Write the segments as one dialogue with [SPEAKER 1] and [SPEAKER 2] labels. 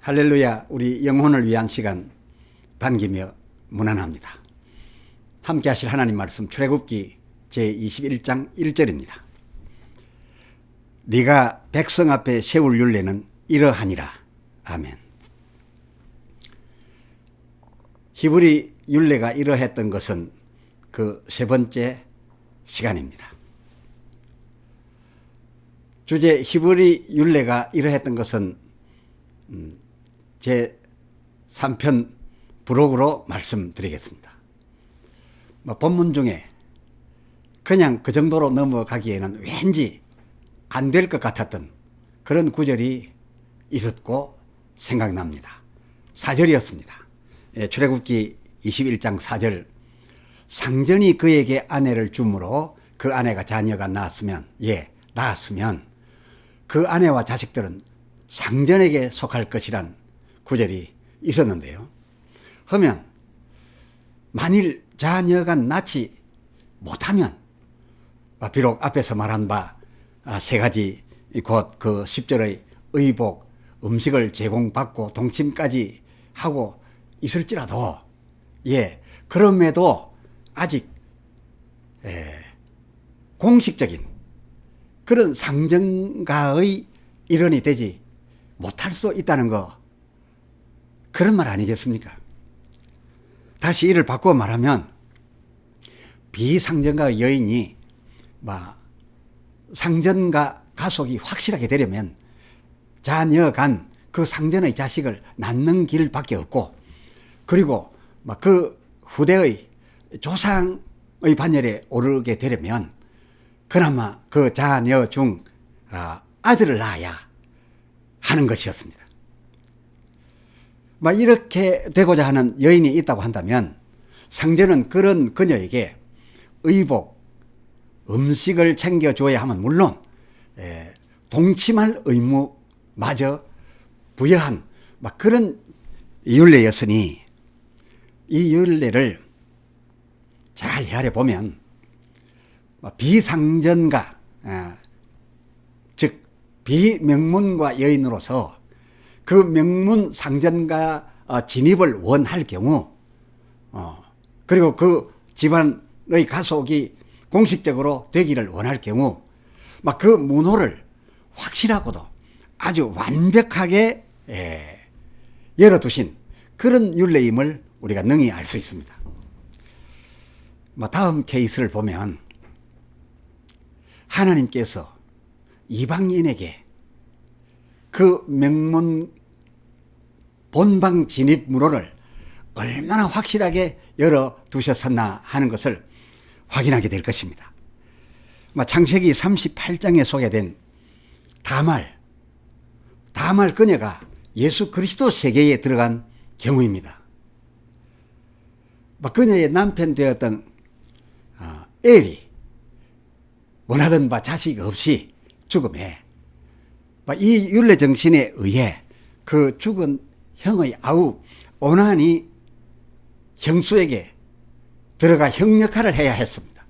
[SPEAKER 1] 할렐루야, 우리 영혼을 위한 시간 반기며 문안합니다. 함께 하실 하나님 말씀 출애굽기 제21장 1절입니다. 네가 백성 앞에 세울 율례는 이러하니라. 아멘. 히브리 율례가 이러했던 것은 그 세 번째 시간입니다. 주제 히브리 율례가 이러했던 것은 제 3편 부록으로 말씀드리겠습니다. 본문 중에 그냥 그 정도로 넘어가기에는 왠지 안 될 것 같았던 그런 구절이 있었고 생각납니다. 4절이었습니다. 출애굽기 21장 4절. 상전이 그에게 아내를 주므로 그 아내가 자녀가 낳았으면 그 아내와 자식들은 상전에게 속할 것이란 구절이 있었는데요. 하면 만일 자녀가 낳지 못하면 비록 앞에서 말한 바 세 가지 곧 그 10절의 의복, 음식을 제공받고 동침까지 하고 있을지라도 그럼에도 아직 공식적인 그런 상전가의 일원이 되지 못할 수 있다는 거, 그런 말 아니겠습니까? 다시 이를 바꾸어 말하면 비상전가 여인이 상전가 가속이 확실하게 되려면 자녀 간 그 상전의 자식을 낳는 길밖에 없고, 그리고 그 후대의 조상의 반열에 오르게 되려면 그나마 그 자녀 중 아들을 낳아야 하는 것이었습니다. 이렇게 되고자 하는 여인이 있다고 한다면 상전은 그런 그녀에게 의복, 음식을 챙겨줘야 하면 물론 동침할 의무마저 부여한 그런 율례였으니, 이 율례를 잘 헤아려 보면 비상전가, 즉 비명문과 여인으로서 그 명문 상전가 진입을 원할 경우, 그리고 그 집안의 가속이 공식적으로 되기를 원할 경우 그 문호를 확실하고도 아주 완벽하게 열어두신 그런 율례임을 우리가 능히 알 수 있습니다. 다음 케이스를 보면 하나님께서 이방인에게 그 명문 본방 진입 문호를 얼마나 확실하게 열어두셨었나 하는 것을 확인하게 될 것입니다. 창세기 38장에 소개된 다말 그녀가 예수 그리스도 세계에 들어간 경우입니다. 그녀의 남편 되었던 엘이 원하던 바 자식 없이 죽음에 이 율례 정신에 의해 그 죽은 형의 아우 오난이 형수에게 들어가 형 역할을 해야 했습니다.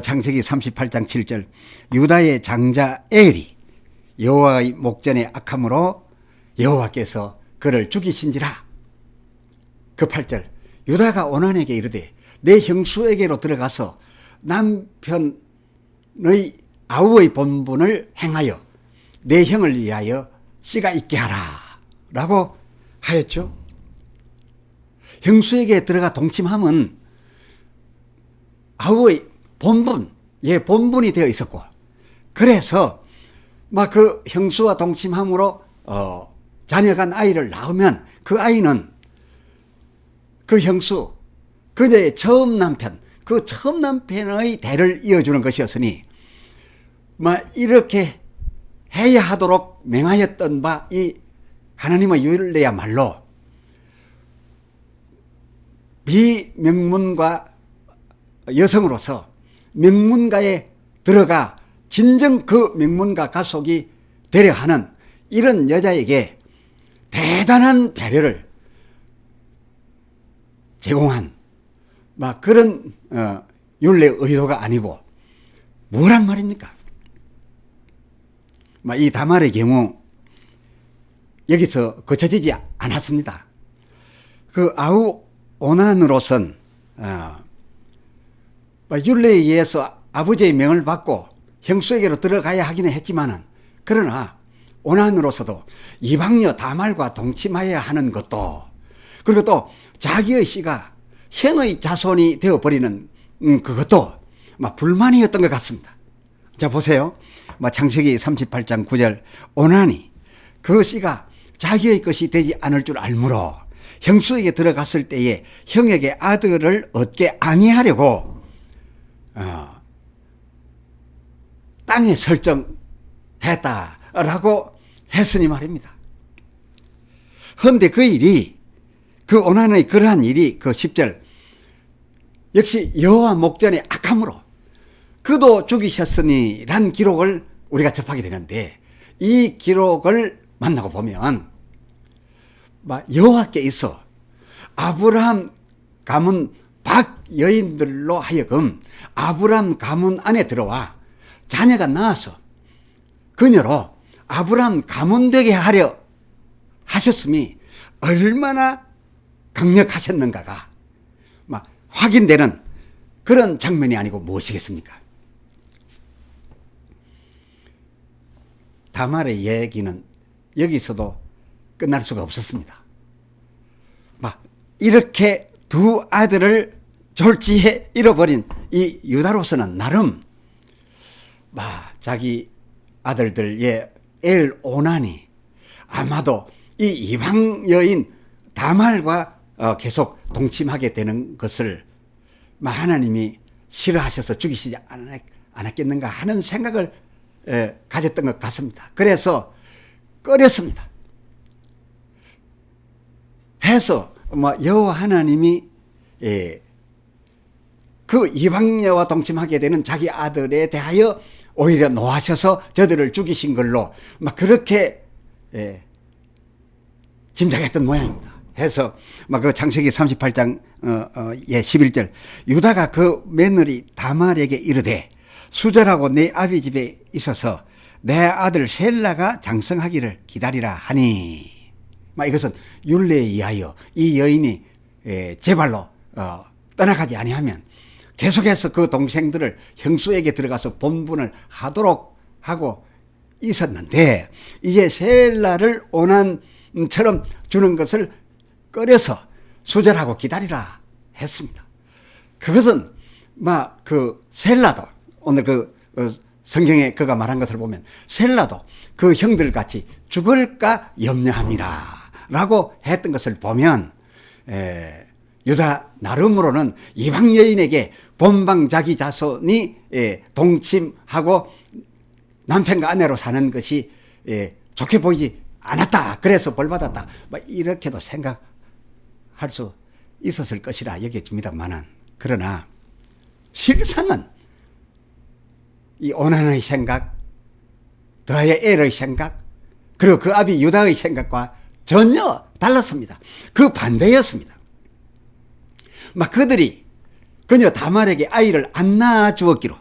[SPEAKER 1] 창세기 38장 7절. 유다의 장자 엘이 여호와의 목전에 악함으로 여호와께서 그를 죽이신지라. 그 8절. 유다가 오난에게 이르되 내 형수에게로 들어가서 남편의 아우의 본분을 행하여 내 형을 위하여 씨가 있게 하라 라고 하였죠. 형수에게 들어가 동침함은 아우의 본분이 되어 있었고, 그래서 그 형수와 동침함으로 자녀가 아이를 낳으면 그 아이는 그 형수, 그녀의 처음 남편, 그 처음 남편의 대를 이어주는 것이었으니 이렇게 해야 하도록 명하였던 바 이 하나님의 율례야말로 비명문과 여성으로서 명문가에 들어가 진정 그 명문가 가속이 되려 하는 이런 여자에게 대단한 배려를 제공한 그런 율례 의도가 아니고 뭐란 말입니까? 이 다말의 경우 여기서 거쳐지지 않았습니다. 그 아우 오난으로선 율례에 의해서 아버지의 명을 받고 형수에게로 들어가야 하기는 했지만은, 그러나 오난으로서도 이방녀 다말과 동침하여야 하는 것도, 그리고 또 자기의 씨가 형의 자손이 되어버리는 그것도 불만이었던 것 같습니다. 자, 보세요. 창세기 38장 9절, 오난이 그 씨가 자기의 것이 되지 않을 줄 알므로 형수에게 들어갔을 때에 형에게 아들을 얻게 아니하려고 땅에 설정했다라고 했으니 말입니다. 그런데 그 일이, 그 오난의 그러한 일이, 그 10절, 역시 여호와 목전에 악함으로 그도 죽이셨으니 란 기록을 우리가 접하게 되는데, 이 기록을 만나고 보면 여호와께 있어 아브라함 가문 밖 여인들로 하여금 아브라함 가문 안에 들어와 자녀가 나와서 그녀로 아브라함 가문 되게 하려 하셨음이 얼마나 강력하셨는가가 확인되는 그런 장면이 아니고 무엇이겠습니까? 다말의 얘기는 여기서도 끝날 수가 없었습니다. 이렇게 두 아들을 졸지에 잃어버린 이 유다로서는 나름 자기 아들들의 엘오난이 아마도 이 이방 여인 다말과 계속 동침하게 되는 것을 하나님이 싫어하셔서 죽이시지 않았겠는가 하는 생각을 가졌던 것 같습니다. 그래서 꺼렸습니다. 해서 여호와 하나님이 그 이방녀와 동침하게 되는 자기 아들에 대하여 오히려 노하셔서 저들을 죽이신 걸로 그렇게 짐작했던 모양입니다. 해서 그 창세기 38장 11절, 유다가 그 며느리 다말에게 이르되 수절하고 내 아비 집에 있어서 내 아들 셀라가 장성하기를 기다리라 하니, 이것은 율례에 의하여 이 여인이 제발로 떠나가지 아니하면 계속해서 그 동생들을 형수에게 들어가서 본분을 하도록 하고 있었는데, 이제 셀라를 오난처럼 주는 것을 꺼려서 수절하고 기다리라 했습니다. 그것은 그 셀라도 오늘 성경에 그가 말한 것을 보면 셀라도 그 형들같이 죽을까 염려함이라 라고 했던 것을 보면, 유다 나름으로는 이방 여인에게 본방 자기 자손이 동침하고 남편과 아내로 사는 것이 좋게 보이지 않았다, 그래서 벌받았다, 이렇게도 생각할 수 있었을 것이라 여겨집니다만은, 그러나 실상은 이 오난의 생각, 더하여 엘의 생각, 그리고 그 아비 유다의 생각과 전혀 달랐습니다. 그 반대였습니다. 그들이 그녀 다말에게 아이를 안 낳아주었기로,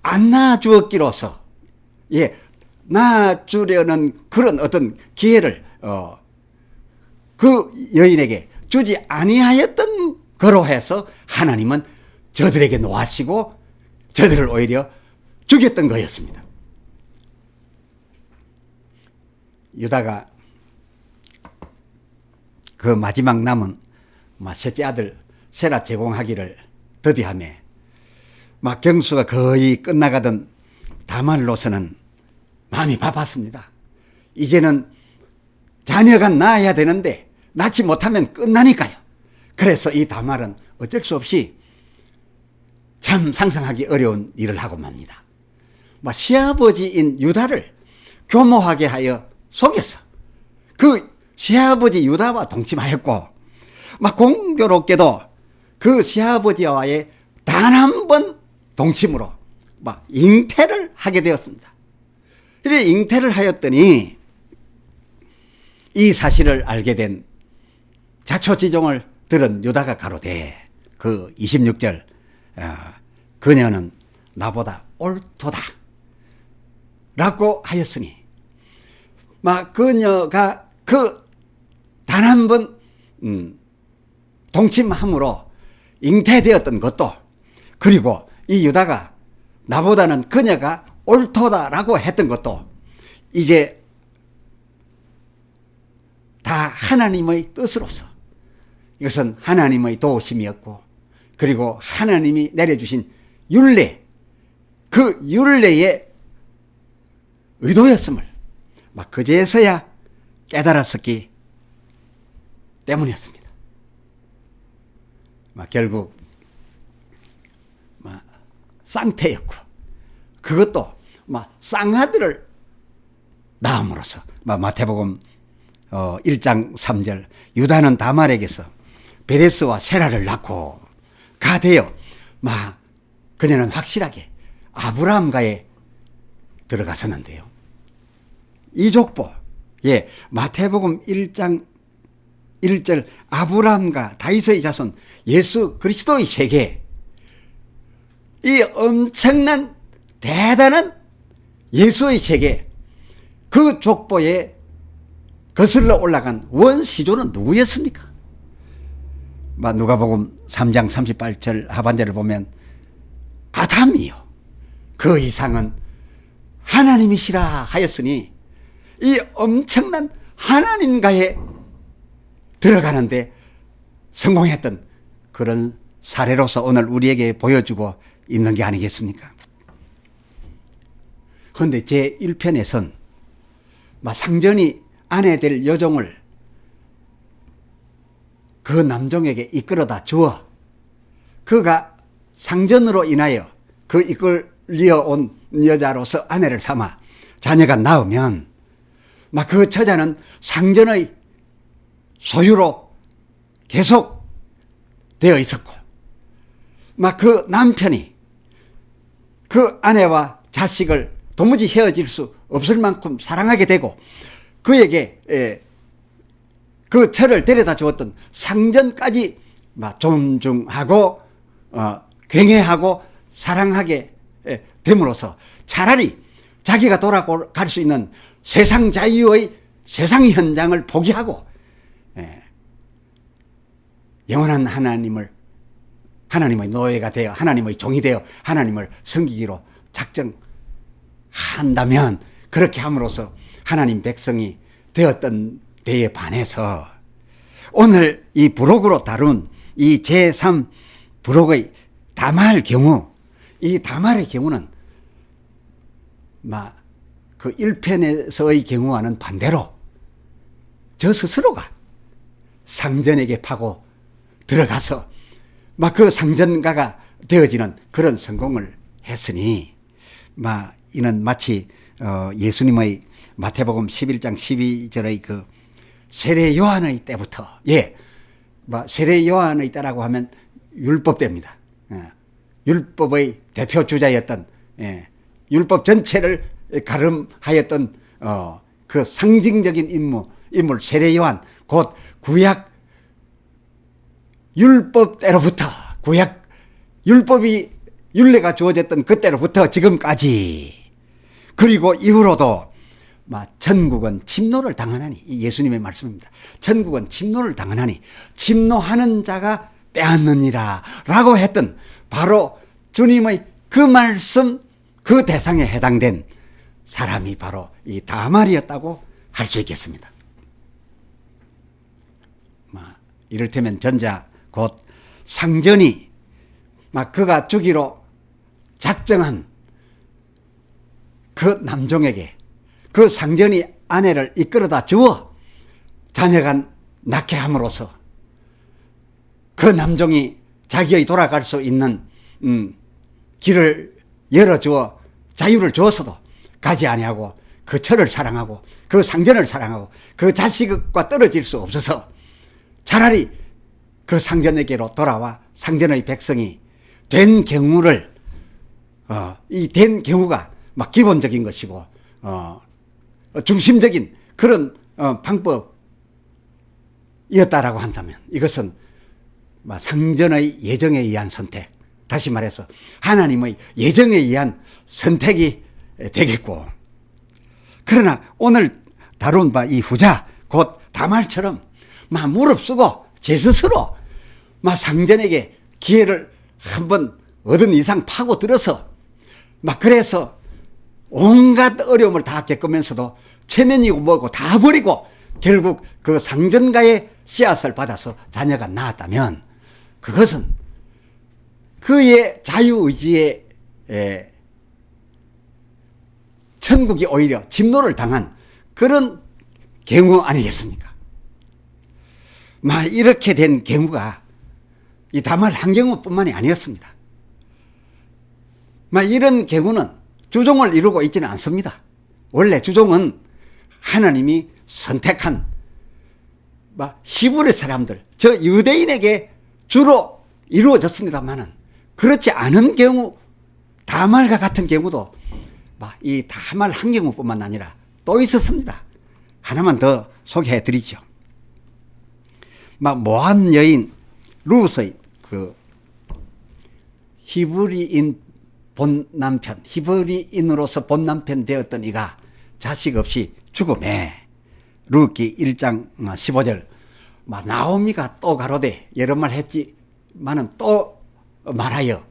[SPEAKER 1] 안 낳아주었기로서, 낳아주려는 그런 어떤 기회를 그 여인에게 주지 아니하였던 거로 해서 하나님은 저들에게 노하시고 저들을 오히려 죽였던 거였습니다. 유다가 그 마지막 남은 셋째 아들 세라 제공하기를 더디하며 경수가 거의 끝나가던 다말로서는 마음이 바빴습니다. 이제는 자녀가 낳아야 되는데 낳지 못하면 끝나니까요. 그래서 이 다말은 어쩔 수 없이 참 상상하기 어려운 일을 하고 맙니다. 시아버지인 유다를 교모하게 하여 속여서 그 시아버지 유다와 동침하였고, 공교롭게도 그 시아버지와의 단 한 번 동침으로 잉태를 하게 되었습니다. 이래 잉태를 하였더니 이 사실을 알게 된 자초지종을 들은 유다가 가로되, 그 26절, 그녀는 나보다 옳도다 라고 하였으니, 막 그녀가 단 한 번 동침함으로 잉태되었던 것도, 그리고 이 유다가 나보다는 그녀가 옳도다라고 했던 것도 이제 다 하나님의 뜻으로서, 이것은 하나님의 도우심이었고, 그리고 하나님이 내려주신 율례, 그 율례의 의도였음을 막 그제서야 깨달았었기 때문이었습니다. 막 결국 막 쌍태였고, 그것도 막 쌍아들을 낳음으로써 마태복음 1장 3절 유다는 다말에게서 베레스와 세라를 낳고 가 되어 막 그녀는 확실하게 아브라함과에 들어갔었는데요. 이 족보, 예, 마태복음 1장 1절 아브라함과 다윗의 자손 예수 그리스도의 세계, 이 엄청난 대단한 예수의 세계, 그 족보에 거슬러 올라간 원시조는 누구였습니까? 누가복음 3장 38절 하반절을 보면 아담이요, 그 이상은 하나님이시라 하였으니, 이 엄청난 하나님과에 들어가는데 성공했던 그런 사례로서 오늘 우리에게 보여주고 있는 게 아니겠습니까? 그런데 제1편에선 상전이 아내 될 여종을 그 남종에게 이끌어다 주어 그가 상전으로 인하여 그 이끌려 온 여자로서 아내를 삼아 자녀가 낳으면 그 처자는 상전의 소유로 계속 되어 있었고, 그 남편이 그 아내와 자식을 도무지 헤어질 수 없을 만큼 사랑하게 되고, 그에게 그 처를 데려다 주었던 상전까지 존중하고 경외하고 사랑하게 됨으로써 차라리 자기가 돌아갈 수 있는 세상 자유의 세상 현장을 포기하고 영원한 하나님의 노예가 되어 하나님의 종이 되어 하나님을 섬기기로 작정한다면, 그렇게 함으로써 하나님 백성이 되었던 데에 반해서 오늘 이 부록으로 다룬 이 제3 부록의 다말 경우, 이 다말의 경우는 그 1편에서의 경우와는 반대로 저 스스로가 상전에게 파고 들어가서 그 상전가가 되어지는 그런 성공을 했으니, 이는 마치 예수님의 마태복음 11장 12절의 그 세례 요한의 때부터, 세례 요한의 때라고 하면 율법 때입니다. 율법의 대표 주자였던, 율법 전체를 가름하였던 그 상징적인 인물 세례 요한, 곧 구약 율법 때로부터, 구약 율법이 율례가 주어졌던 그때로부터 지금까지, 그리고 이후로도 천국은 침노를 당하나니, 예수님의 말씀입니다. 천국은 침노를 당하나니 침노하는 자가 빼앗느니라 라고 했던 바로 주님의 그 말씀, 그 대상에 해당된 사람이 바로 이 다말이었다고 할 수 있겠습니다. 이를테면 전자 곧 상전이 그가 주기로 작정한 그 남종에게 그 상전이 아내를 이끌어다 주어 자녀가 낳게 함으로써 그 남종이 자기의 돌아갈 수 있는 길을 열어주어 자유를 주어서도 가지 아니하고 그 처를 사랑하고 그 상전을 사랑하고 그 자식과 떨어질 수 없어서 차라리 그 상전에게로 돌아와 상전의 백성이 된 경우를, 이 된 경우가 기본적인 것이고 중심적인 그런 방법이었다라고 한다면, 이것은 상전의 예정에 의한 선택, 다시 말해서 하나님의 예정에 의한 선택이 되겠고, 그러나 오늘 다룬 바 이 후자 곧 다말처럼 막 무릅쓰고 제 스스로 막 상전에게 기회를 한번 얻은 이상 파고들어서 막 그래서 온갖 어려움을 다 겪으면서도 체면이고 뭐고 다 버리고 결국 그 상전가의 씨앗을 받아서 자녀가 낳았다면 그것은 그의 자유의지에 천국이 오히려 진노를 당한 그런 경우 아니겠습니까? 막 이렇게 된 경우가 이 다말 한 경우뿐만이 아니었습니다. 막 이런 경우는 주종을 이루고 있지는 않습니다. 원래 주종은 하나님이 선택한 막 히브리 사람들, 저 유대인에게 주로 이루어졌습니다만은 그렇지 않은 경우, 다말과 같은 경우도 막 이 다말 한 경우뿐만 아니라 또 있었습니다. 하나만 더 소개해 드리죠. 막 모함 여인 룻의 그 히브리인 본 남편, 히브리인으로서 본 남편 되었던 이가 자식 없이 죽음에 룻기 1장 15절 막 나오미가 또 가로되 여러 말 했지만은 또 말하여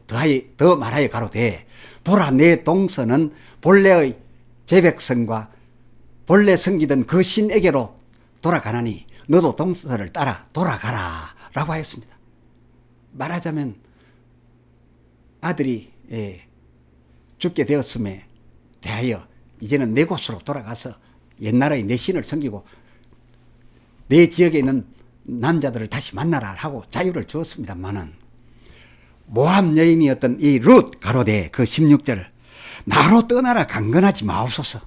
[SPEAKER 1] 더 말하여 가로되 보라 내 동서는 본래의 제 백성과 본래 섬기던 그 신에게로 돌아가나니 너도 동서를 따라 돌아가라 라고 하였습니다. 말하자면 아들이 죽게 되었음에 대하여 이제는 내 곳으로 돌아가서 옛날의 내 신을 섬기고 내 지역에 있는 남자들을 다시 만나라 하고 자유를 주었습니다만은 모함 여인이었던 이 룻 가로되 그 16절 나로 떠나라 강건하지 마옵소서.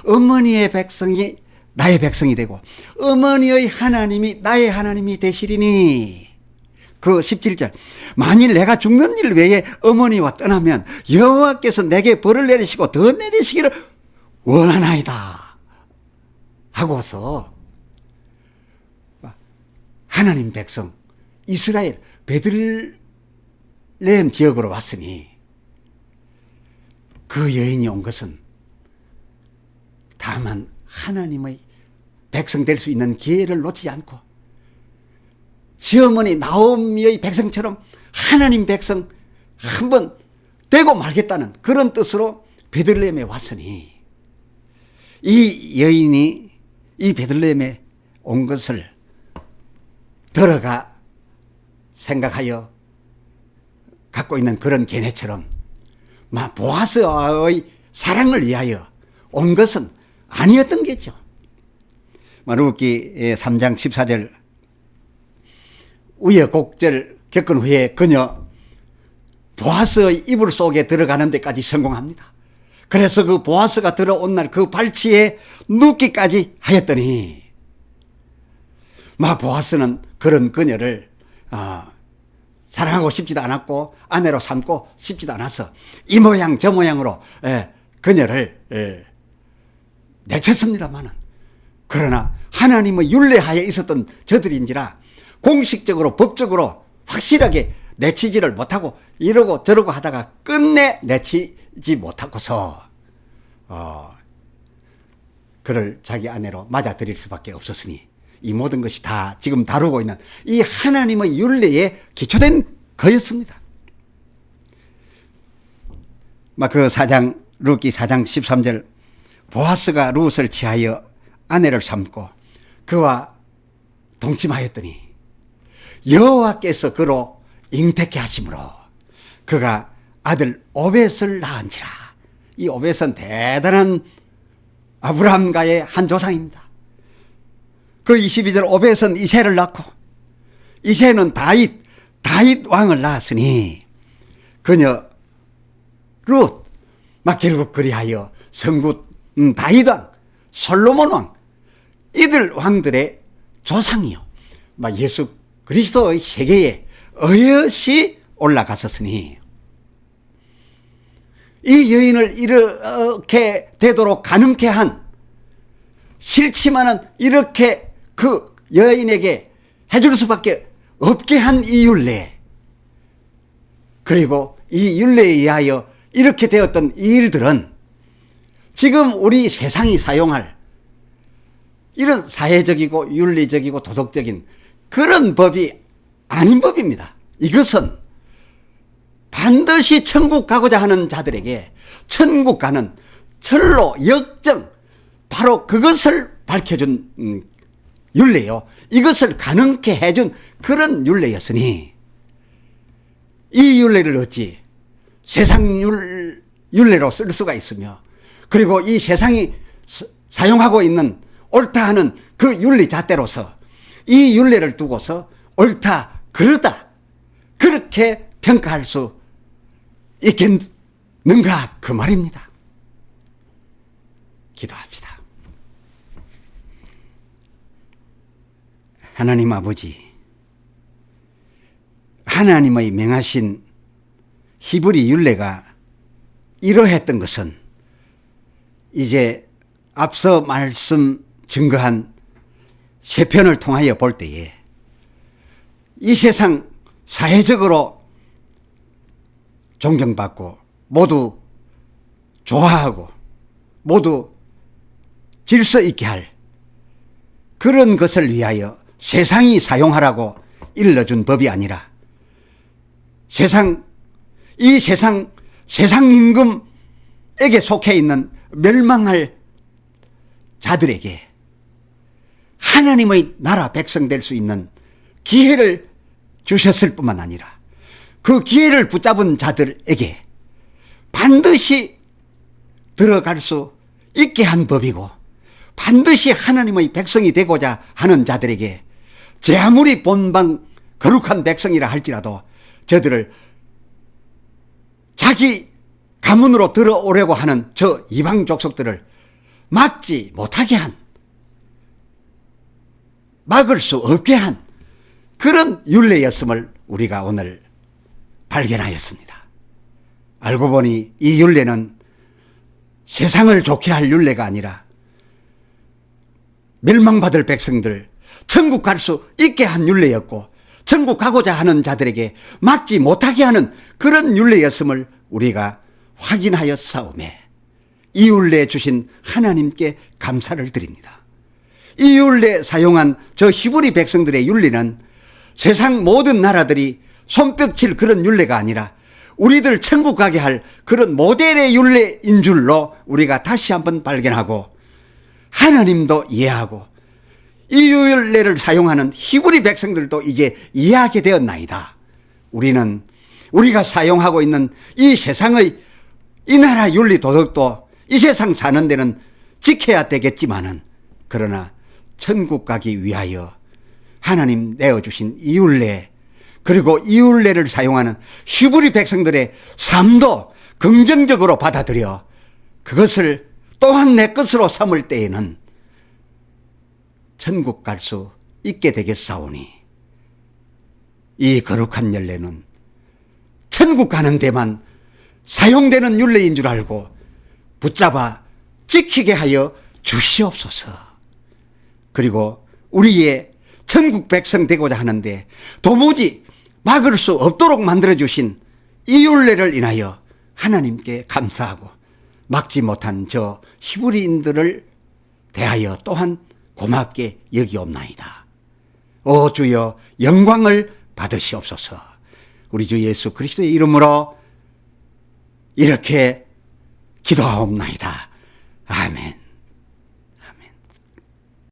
[SPEAKER 1] 어머니의 백성이 나의 백성이 되고 어머니의 하나님이 나의 하나님이 되시리니. 그 17절 만일 내가 죽는 일 외에 어머니와 떠나면 여호와께서 내게 벌을 내리시고 더 내리시기를 원하나이다 하고서 하나님 백성 이스라엘 베들레헴 지역으로 왔으니 그 여인이 온 것은 다만 하나님의 백성 될 수 있는 기회를 놓치지 않고 시어머니 나오미의 백성처럼 하나님 백성 한번 되고 말겠다는 그런 뜻으로 베들레헴에 왔으니 이 여인이 이 베들레헴에 온 것을 들어가 생각하여 갖고 있는 그런 견해처럼 보아스의 사랑을 위하여 온 것은 아니었던 게죠. 룻기 3장 14절 우여곡절 겪은 후에 그녀 보아스의 이불 속에 들어가는 데까지 성공합니다. 그래서 그 보아스가 들어온 날 그 발치에 눕기까지 하였더니 보아스는 그런 그녀를 사랑하고 싶지도 않았고 아내로 삼고 싶지도 않아서 이 모양 저 모양으로 그녀를 내쳤습니다마는 그러나 하나님의 율례하에 있었던 저들인지라 공식적으로 법적으로 확실하게 내치지를 못하고 이러고 저러고 하다가 끝내 내치지 못하고서 그를 자기 아내로 맞아들일 수밖에 없었으니 이 모든 것이 다 지금 다루고 있는 이 하나님의 율례에 기초된 거였습니다. 그 룻기 4장 13절 보아스가 룻을 취하여 아내를 삼고 그와 동침하였더니 여호와께서 그로 잉태케 하심으로 그가 아들 오벳을 낳은지라. 이 오벳은 대단한 아브라함과의 한 조상입니다. 그 22절 오벳은 이새를 낳고 이새는 다윗 왕을 낳았으니 그녀 룻 결국 그리하여 성부 다윗 왕 솔로몬 왕 이들 왕들의 조상이요 예수 그리스도의 세계에 어여시 올라갔었으니 이 여인을 이렇게 되도록 가능케 한 싫지만은 이렇게 그 여인에게 해줄 수밖에 없게 한 이 율례 그리고 이 율례에 의하여 이렇게 되었던 이 일들은 지금 우리 세상이 사용할 이런 사회적이고 윤리적이고 도덕적인 그런 법이 아닌 법입니다. 이것은 반드시 천국 가고자 하는 자들에게 천국 가는 철로 역정, 바로 그것을 밝혀준 율례요. 이것을 가능케 해준 그런 율례였으니 이 율례를 어찌 세상 율례로 쓸 수가 있으며, 그리고 이 세상이 사용하고 있는 옳다 하는 그 윤리 잣대로서 이 율례를 두고서 옳다 그르다 그렇게 평가할 수 있겠는가 그 말입니다. 기도합시다. 하나님 아버지, 하나님의 명하신 히브리 율례가 이러했던 것은 이제 앞서 말씀 증거한 세 편을 통하여 볼 때에 이 세상 사회적으로 존경받고 모두 좋아하고 모두 질서 있게 할 그런 것을 위하여 세상이 사용하라고 일러준 법이 아니라 이 세상 임금에게 속해 있는 멸망할 자들에게 하나님의 나라 백성 될 수 있는 기회를 주셨을 뿐만 아니라 그 기회를 붙잡은 자들에게 반드시 들어갈 수 있게 한 법이고, 반드시 하나님의 백성이 되고자 하는 자들에게 제 아무리 본방 거룩한 백성이라 할지라도 저들을 자기 가문으로 들어오려고 하는 저 이방 족속들을 막지 못하게 한, 막을 수 없게 한 그런 율례였음을 우리가 오늘 발견하였습니다. 알고 보니 이 율례는 세상을 좋게 할 율례가 아니라 멸망받을 백성들 천국 갈 수 있게 한 율례였고, 천국 가고자 하는 자들에게 막지 못하게 하는 그런 율례였음을 우리가 확인하였사오매 이 율례 주신 하나님께 감사를 드립니다. 이 율례 사용한 저 히브리 백성들의 율례는 세상 모든 나라들이 손뼉칠 그런 율례가 아니라 우리들 천국 가게 할 그런 모델의 율례인 줄로 우리가 다시 한번 발견하고, 하나님도 이해하고 이 율례를 사용하는 히브리 백성들도 이제 이해하게 되었나이다. 우리는 우리가 사용하고 있는 이 세상의 이 나라 윤리 도덕도 이 세상 사는 데는 지켜야 되겠지만은, 그러나 천국 가기 위하여 하나님 내어주신 이 율례, 그리고 이 율례를 사용하는 히브리 백성들의 삶도 긍정적으로 받아들여 그것을 또한 내 것으로 삼을 때에는 천국 갈 수 있게 되겠사오니, 이 거룩한 율례는 천국 가는 데만 사용되는 율례인 줄 알고 붙잡아 지키게 하여 주시옵소서. 그리고 우리의 천국 백성 되고자 하는데 도무지 막을 수 없도록 만들어주신 이 율례를 인하여 하나님께 감사하고, 막지 못한 저 히브리인들을 대하여 또한 고맙게 여기옵나이다. 오 주여, 영광을 받으시옵소서. 우리 주 예수 그리스도의 이름으로 이렇게 기도하옵나이다. 아멘.